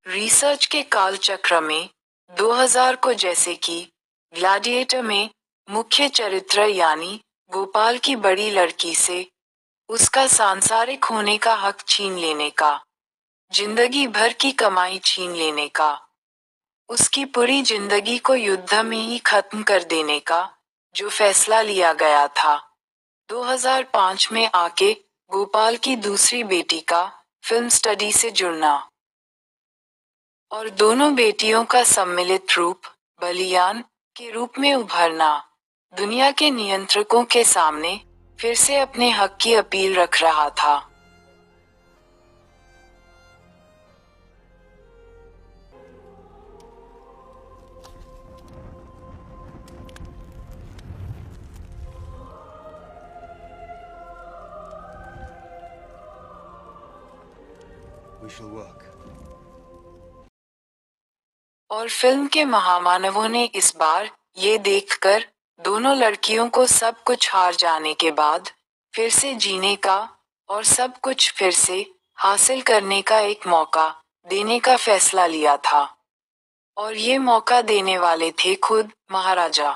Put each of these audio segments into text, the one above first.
Research के कालचक्र में 2000 को, जैसे कि ग्लैडिएटर में मुख्य चरित्र यानी गोपाल की बड़ी लड़की से उसका सांसारिक होने का हक छीन लेने का, जिंदगी भर की कमाई छीन लेने का, उसकी पूरी जिंदगी को युद्ध में ही खत्म कर देने का जो फैसला लिया गया था, 2005 में आके गोपाल की दूसरी बेटी का फिल्म स्टडी से जुड़ना और दोनों बेटियों का सम्मिलित रूप बलियान के रूप में उभरना, दुनिया के नियंत्रकों के सामने फिर से अपने हक की अपील रख रहा था। We shall work. और फिल्म के महामानवों ने इस बार ये देखकर दोनों लड़कियों को सब कुछ हार जाने के बाद फिर से जीने का और सब कुछ फिर से हासिल करने का एक मौका देने का फैसला लिया था, और ये मौका देने वाले थे खुद महाराजा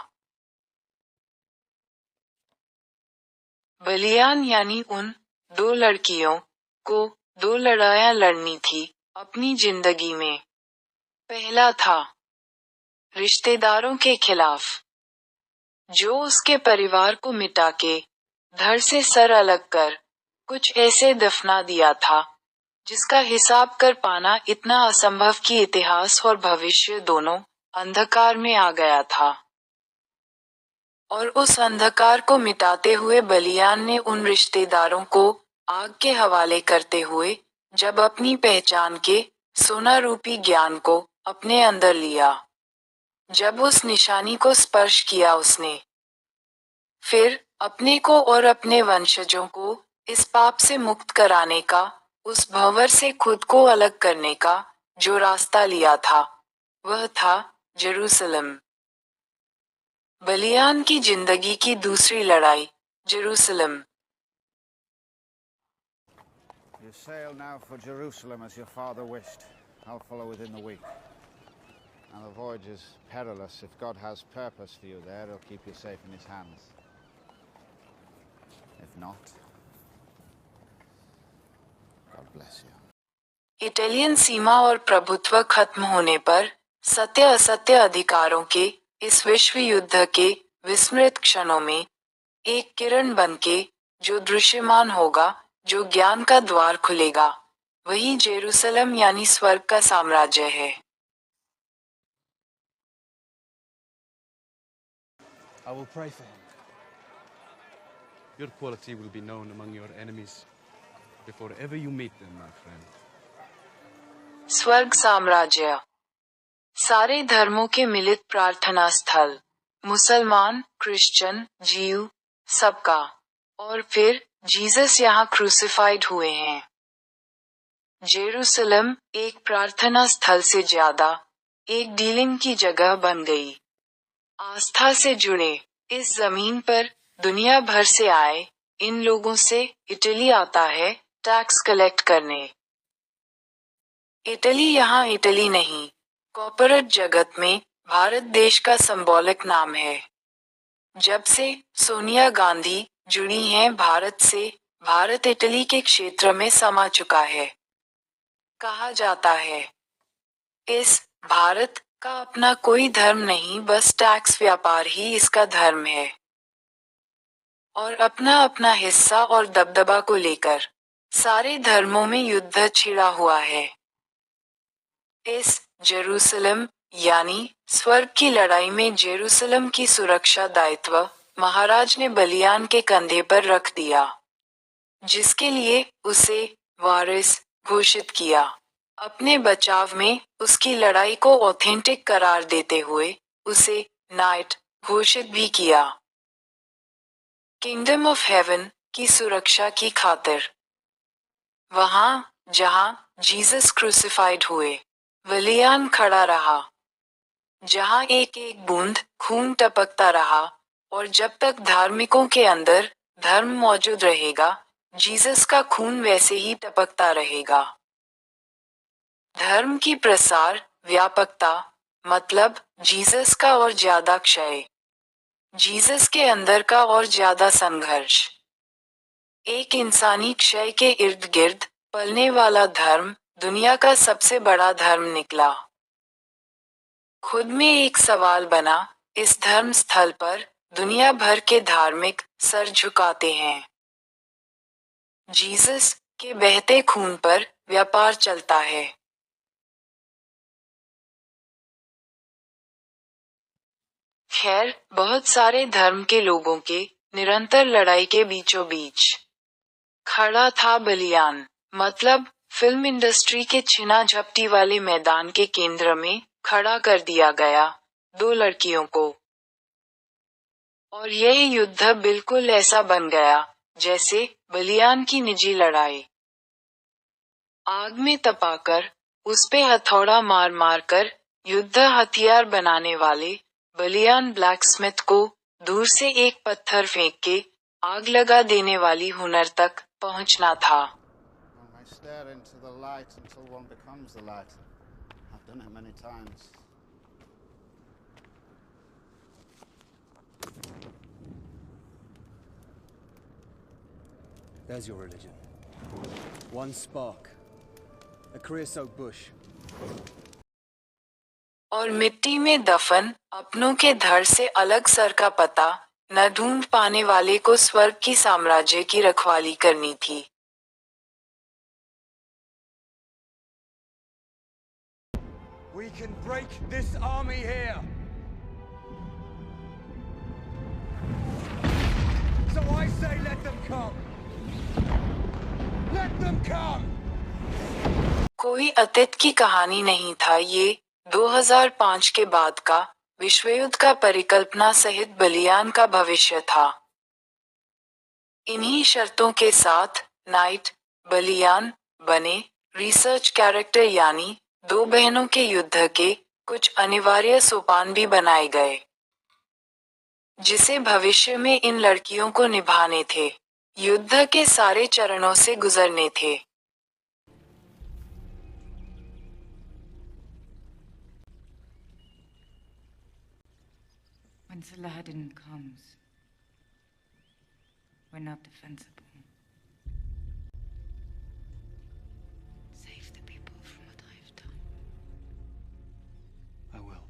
बलियान, यानी उन दो लड़कियों को दो लड़ाइयां लड़नी थी अपनी जिंदगी में। पहला था रिश्तेदारों के खिलाफ, जो उसके परिवार को मिटा के धड़ से सर अलग कर कुछ ऐसे दफना दिया था जिसका हिसाब कर पाना इतना असंभव कि इतिहास और भविष्य दोनों अंधकार में आ गया था। और उस अंधकार को मिटाते हुए बलियान ने उन रिश्तेदारों को आग के हवाले करते हुए जब अपनी पहचान के सोना रूपी ज्ञान को अपने अंदर लिया, जब उस निशानी को स्पर्श किया उसने, फिर अपने को और अपने वंशजों को इस पाप से मुक्त कराने का, उस भंवर से खुद को अलग करने का जो रास्ता लिया था, वह था जेरूसलम। बलियान की जिंदगी की दूसरी लड़ाई, Jerusalem. You sail now for Jerusalem as your father wished. I'll follow within the week. Now the voyage is perilous. If God has purpose for you there, He'll keep you safe in His hands. If not, God bless you. Italian सीमा और प्रभुत्व खत्म होने पर सत्य असत्य अधिकारों के इस विश्व युद्ध के विस्मृत क्षणों में एक किरण बनके जो दृश्यमान होगा, जो ज्ञान का द्वार खुलेगा, वही जेरूसलम यानी स्वर्ग का साम्राज्य है। I will pray for him. Your quality will be known among your enemies before ever you meet them, my friend. स्वर्ग साम्राज्य, सारे धर्मों के मिलित प्रार्थना स्थल, मुसलमान, क्रिश्चियन, जीव, सबका। और फिर जीसस यहाँ क्रूसिफाइड हुए हैं। जेरूसलम एक प्रार्थना स्थल से ज्यादा एक डीलिंग की जगह बन गई। आस्था से जुड़े इस जमीन पर दुनिया भर से आए इन लोगों से इटली आता है टैक्स कलेक्ट करने। इटली यहाँ इटली नहीं, कॉर्पोरेट जगत में भारत देश का सिंबॉलिक नाम है। जब से सोनिया गांधी जुड़ी हैं भारत से, भारत इटली के क्षेत्र में समा चुका है। कहा जाता है इस भारत का अपना कोई धर्म नहीं, बस टैक्स व्यापार ही इसका धर्म है। और अपना अपना हिस्सा और दबदबा को लेकर सारे धर्मों में युद्ध छिड़ा हुआ है। इस जेरूसलम यानी स्वर्ग की लड़ाई में जेरूसलम की सुरक्षा दायित्व महाराज ने बलियान के कंधे पर रख दिया, जिसके लिए उसे वारिस घोषित किया। अपने बचाव में उसकी लड़ाई को ऑथेंटिक करार देते हुए उसे नाइट घोषित भी किया। किंगडम ऑफ हेवन की सुरक्षा की खातिर। वहां जहां जीसस क्रूसिफाइड हुए, बलियान खड़ा रहा, जहां एक एक बूंद खून टपकता रहा, और जब तक धार्मिकों के अंदर धर्म मौजूद रहेगा, जीसस का खून वैसे ही टपकता रहेगा। धर्म की प्रसार, व्यापकता, मतलब जीसस का और ज्यादा क्षय, जीसस के अंदर का और ज्यादा संघर्ष। एक इंसानी क्षय के इर्द गिर्द पलने वाला धर्म दुनिया का सबसे बड़ा धर्म निकला। खुद में एक सवाल बना, इस धर्म स्थल पर दुनिया भर के धार्मिक सर झुकाते हैं। जीसस के बहते खून पर व्यापार चलता है। खैर, बहुत सारे धर्म के लोगों के निरंतर लड़ाई के बीचों बीच खड़ा था बलियान, मतलब फिल्म इंडस्ट्री के छिना झपटी वाले मैदान के केंद्र में खड़ा कर दिया गया 2 लड़कियों को। और यह युद्ध बिल्कुल ऐसा बन गया जैसे बलियान की निजी लड़ाई। आग में तपाकर, उस पे हथौड़ा मार मार कर युद्ध हथियार बनाने वाले बलियान ब्लैकस्मिथ को दूर से एक पत्थर फेंक के आग लगा देने वाली हुनर तक पहुंचना था। One may stare into the light until one becomes the light. I've done it many times. There's your religion. One spark. A creosote bush. और मिट्टी में दफन अपनों के धड़ से अलग सर का पता न ढूंढ पाने वाले को स्वर्ग की साम्राज्य की रखवाली करनी थी। We can break this army here. So I say let them come. Let them come. कोई अतीत की कहानी नहीं था ये, 2005 के बाद का विश्वयुद्ध का परिकल्पना सहित बलियान का भविष्य था। इन्हीं शर्तों के साथ नाइट बलियान बने रिसर्च कैरेक्टर, यानी 2 बहनों के युद्ध के कुछ अनिवार्य सोपान भी बनाए गए, जिसे भविष्य में इन लड़कियों को निभाने थे, युद्ध के सारे चरणों से गुजरने थे। When Saladin comes, we're not defensible. Save the people from what I've done. I will.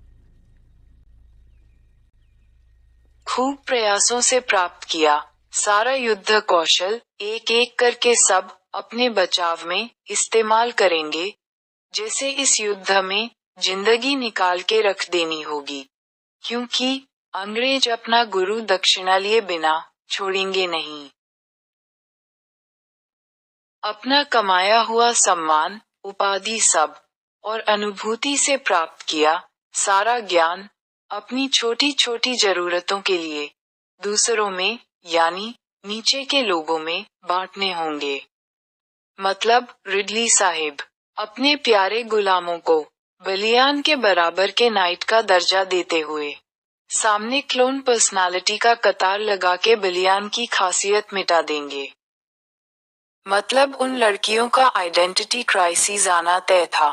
खूब प्रयासों से प्राप्त किया सारा युद्ध कौशल एक एक करके सब अपने बचाव में इस्तेमाल करेंगे, जैसे इस युद्ध में जिंदगी निकाल के रख देनी होगी, क्योंकि अंग्रेज अपना गुरु दक्षिणा लिए बिना छोड़ेंगे नहीं। अपना कमाया हुआ सम्मान, उपाधि सब और अनुभूति से प्राप्त किया सारा ज्ञान अपनी छोटी छोटी जरूरतों के लिए दूसरों में, यानी नीचे के लोगों में बांटने होंगे। मतलब रिडली साहिब अपने प्यारे गुलामों को बलियान के बराबर के नाइट का दर्जा देते हुए सामने क्लोन पर्सनालिटी का कतार लगा के बलियान की खासियत मिटा देंगे। मतलब उन लड़कियों का आइडेंटिटी क्राइसिस आना तय था।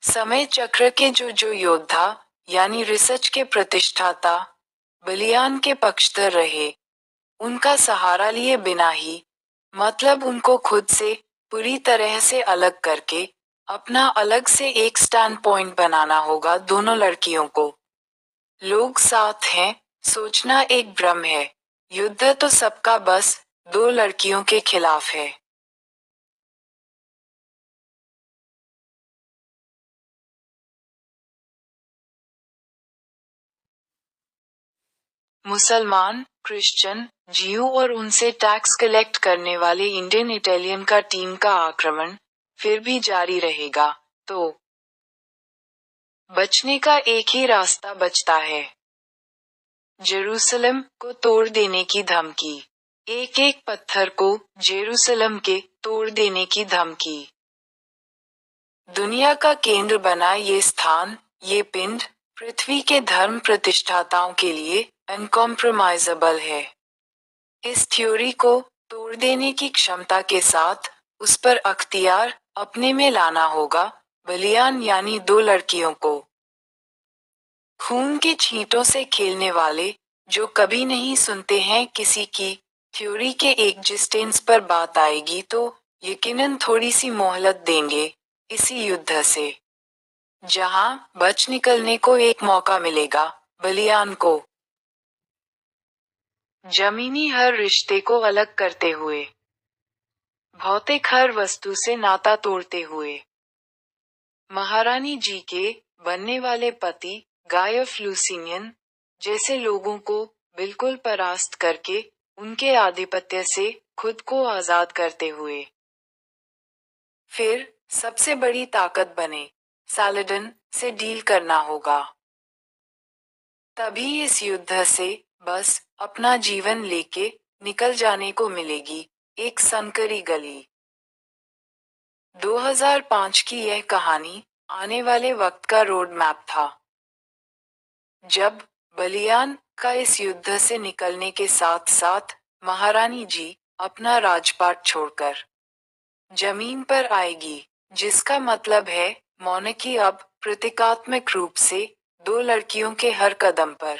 समय चक्र के जो योद्धा यानी रिसर्च के प्रतिष्ठाता बलियान के पक्षधर रहे, उनका सहारा लिए बिना ही, मतलब उनको खुद से पूरी तरह से अलग करके अपना अलग से एक स्टैंड पॉइंट बनाना होगा दोनों लड़कियों को। लोग साथ हैं, सोचना एक भ्रम है, युद्ध तो सबका बस 2 लड़कियों के खिलाफ है। मुसलमान, क्रिश्चियन, जीव और उनसे टैक्स कलेक्ट करने वाले इंडियन इटालियन का टीम का आक्रमण फिर भी जारी रहेगा, तो बचने का एक ही रास्ता बचता है। जेरूसलम को तोड़ देने की धमकी। एक एक पत्थर को जेरूसलम के तोड़ देने की धमकी। दुनिया का केंद्र बना ये स्थान, ये पिंड, पृथ्वी के धर्म प्रतिष्ठाताओं के लिए अनकॉम्प्रोमाइजेबल है। इस थ्योरी को तोड़ देने की क्षमता के साथ उस पर अख्तियार अपने में लाना होगा, बलियान यानी 2 लड़कियों को। खून के छींटों से खेलने वाले, जो कभी नहीं सुनते हैं किसी की थ्योरी के एग्जिस्टेंस पर बात आएगी तो यकीनन थोड़ी सी मोहलत देंगे इसी युद्ध से, जहां बच निकलने को एक मौका मिलेगा बलियान को। जमीनी हर रिश्ते को अलग करते हुए, भौतिक हर वस्तु से नाता तोड़ते हुए, महारानी जी के बनने वाले पति गायफ लूसिनियन जैसे लोगों को बिल्कुल परास्त करके उनके आधिपत्य से खुद को आजाद करते हुए, फिर सबसे बड़ी ताकत बने सालाडन से डील करना होगा। तभी इस युद्ध से बस अपना जीवन लेके निकल जाने को मिलेगी एक संकरी गली। 2005 की यह कहानी आने वाले वक्त का रोड मैप था, जब बलियान का इस युद्ध से निकलने के साथ साथ महारानी जी अपना राजपाट छोड़कर जमीन पर आएगी, जिसका मतलब है मोनार्की अब प्रतीकात्मक रूप से 2 लड़कियों के हर कदम पर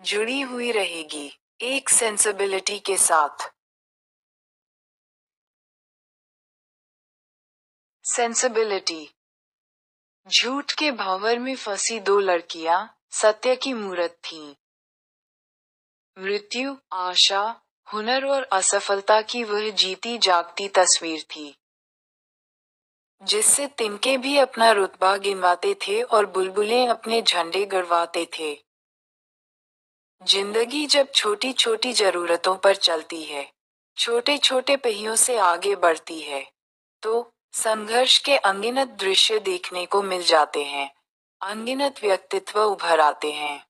जुड़ी हुई रहेगी, एक सेंसिबिलिटी के साथ। सेंसिबिलिटी। झूठ के भंवर में फंसी 2 लड़कियां सत्य की मूरत थीं। मृत्यु, आशा, हुनर और असफलता की वह जीती जागती तस्वीर थी, जिससे तिनके भी अपना रुतबा गिनवाते थे और बुलबुलें अपने झंडे गड़वाते थे। जिंदगी जब छोटी छोटी जरूरतों पर चलती है, छोटे छोटे पहियों से आगे बढ़ती है, तो संघर्ष के अनगिनत दृश्य देखने को मिल जाते हैं, अनगिनत व्यक्तित्व उभर आते हैं।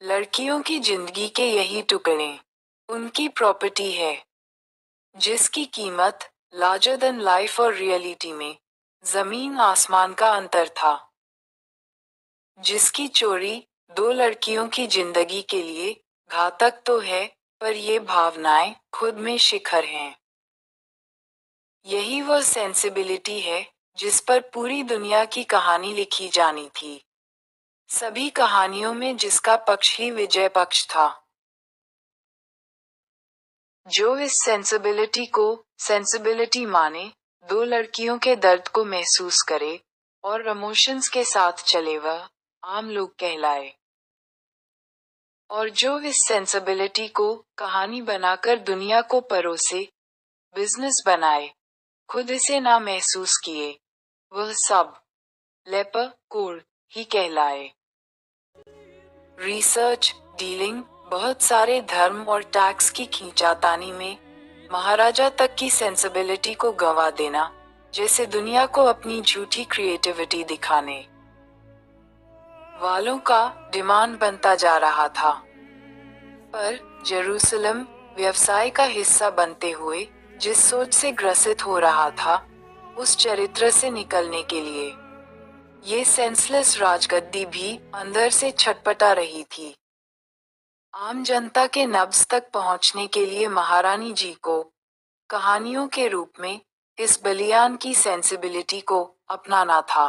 लड़कियों की जिंदगी के यही टुकड़े उनकी प्रॉपर्टी है, जिसकी कीमत लार्जर देन लाइफ और रियलिटी में जमीन आसमान का अंतर था, जिसकी चोरी 2 लड़कियों की जिंदगी के लिए घातक तो है, पर ये भावनाएं खुद में शिखर हैं। यही वह सेंसिबिलिटी है जिस पर पूरी दुनिया की कहानी लिखी जानी थी, सभी कहानियों में जिसका पक्ष ही विजय पक्ष था। जो इस सेंसिबिलिटी को सेंसिबिलिटी माने, 2 लड़कियों के दर्द को महसूस करे और इमोशंस के साथ चले, वह आम लोग कहलाए। और जो इस सेंसिबिलिटी को कहानी बनाकर दुनिया को परोसे, बिजनेस बनाए, खुद इसे ना महसूस किए, वह सब लेपर कोर ही कहलाए। रिसर्च, डीलिंग, बहुत सारे धर्म और टैक्स की खींचातानी में महाराजा तक की सेंसिबिलिटी को गंवा देना, जैसे दुनिया को अपनी झूठी क्रिएटिविटी दिखाने वालों का डिमांड बनता जा रहा था। पर जेरूसलम व्यवसाय का हिस्सा बनते हुए जिस सोच से ग्रसित हो रहा था, उस चरित्र से निकलने के लिए ये सेंसलेस राजगद्दी भी अंदर से छटपटा रही थी। आम जनता के नब्ज तक पहुंचने के लिए महारानी जी को कहानियों के रूप में इस बलियान की सेंसिबिलिटी को अपनाना था।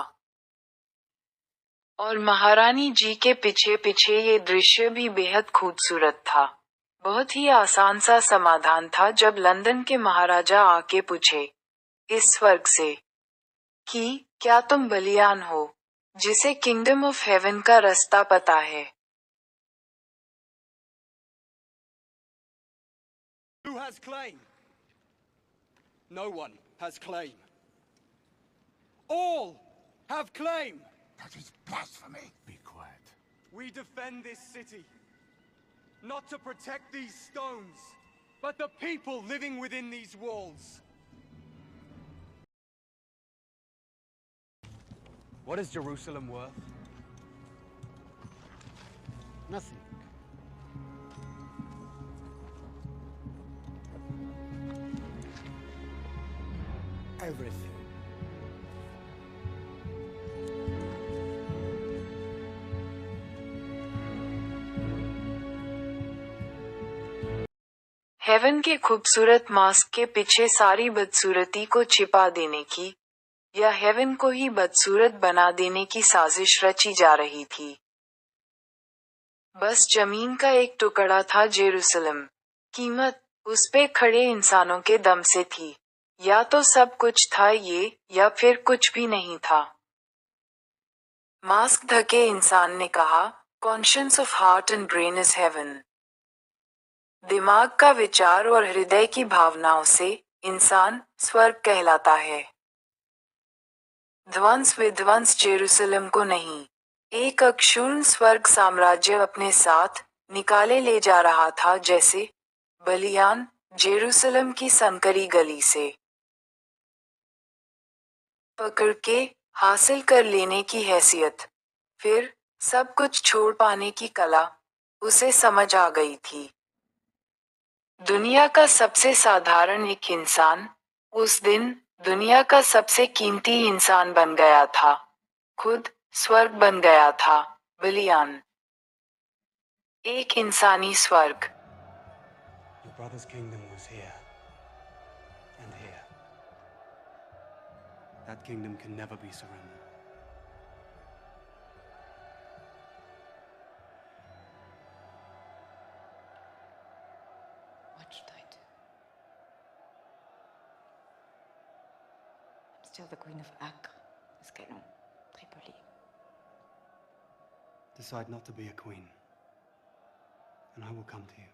और महारानी जी के पीछे पीछे ये दृश्य भी बेहद खूबसूरत था। बहुत ही आसान सा समाधान था जब लंदन के महाराजा आके पूछे इस स्वर्ग से कि क्या तुम बलियान हो, जिसे किंगडम ऑफ हेवन का रास्ता पता है। Who has claim? No one has claim. All have claim. That is blasphemy. Be quiet. We defend this city, not to protect these stones, but the people living within these walls. What is Jerusalem worth? Nothing. Everything. Heaven के खूबसूरत mask के पीछे सारी बदसूरती को छिपा देने की, या हेवन को ही बदसूरत बना देने की साजिश रची जा रही थी। बस जमीन का एक टुकड़ा था जेरूसलम। कीमत उस पे खड़े इंसानों के दम से थी। या तो सब कुछ था ये, या फिर कुछ भी नहीं था। मास्क ढके इंसान ने कहा, conscience of heart and brain is heaven. दिमाग का विचार और हृदय की भावनाओं से इंसान स्वर्ग कहलाता है। ध्वंस विध्वंस जेरूसलम को नहीं, एक अक्षुण्ण स्वर्ग साम्राज्य अपने साथ निकाले ले जा रहा था, जैसे बलियान जेरूसलम की संकरी गली से पकड़ के हासिल कर लेने की हैसियत, फिर सब कुछ छोड़ पाने की कला उसे समझ आ गई थी। दुनिया का सबसे साधारण एक इंसान उस दिन दुनिया का सबसे कीमती इंसान बन गया था, खुद स्वर्ग बन गया था। बलियान एक इंसानी स्वर्ग। Your brother's kingdom was here. And here. That kingdom can never be surrendered. What should I do? I'm still the Queen of Acre, Escalon, Tripoli. Decide not to be a queen. And I will come to you.